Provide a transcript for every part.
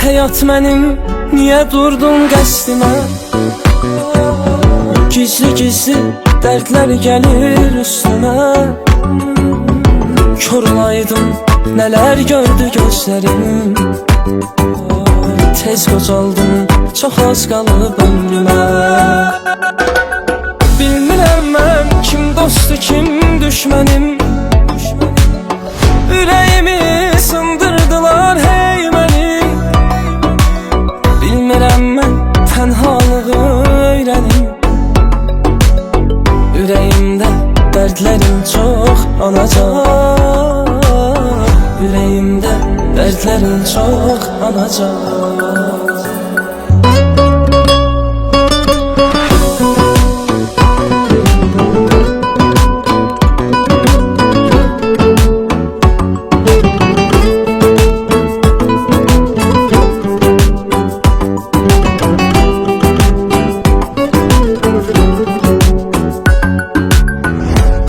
həyat mənim, niyə durdun qəsdimə? Gizli-gizli dərdlər gəlir üstümə. Kör olaydım, nələr gördü gözlərim. Tez qocaldım, çox az qalıb ömrümə. Bilmirəm mən, kim dostu, kim düşmənim. Ürəyimi sındırdılar hey mənim. Bilmirəm mən, tənhalığı öyrənim. Ürəyimdə dərdlərim çox anacaq. Ürəyimdə dərdlərim çox anacaq.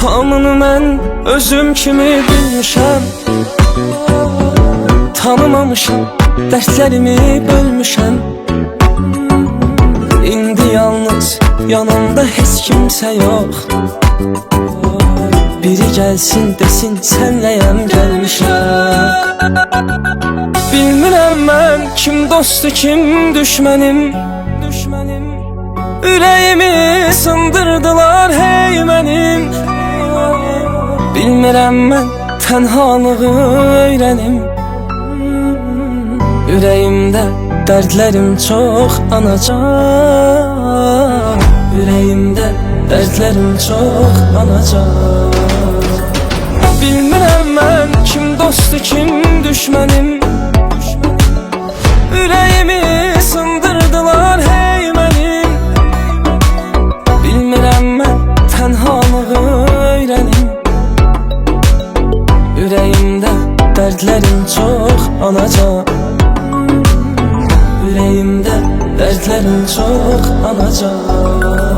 Hamını mən özüm kimi bilmişəm. Tanımamışam, dərdlərimi bölmüşəm. İndi yalnız yanımda heç kimsə yox. Biri gəlsin desin sənləyəm gəlmişəm. Bilmirəm mən, kim dostu, kim düşmənim. Ürəyimi sındırdılar hey mənim. Bilmirəm mən, tənhalığı öyrənim. Ürəyimdə dərdlərim çox anacaq. Ürəyimdə dərdlərim çox anacaq. Bilmirəm mən, kim dostu, kim düşmənim. Ürəyimi sındırdılar hey mənim. Bilmirəm mən, tənhalığı öyrənim. Ürəyimdə dərdlərim çox anacaq. Ürəyimdə dərdlərim çox anacaq.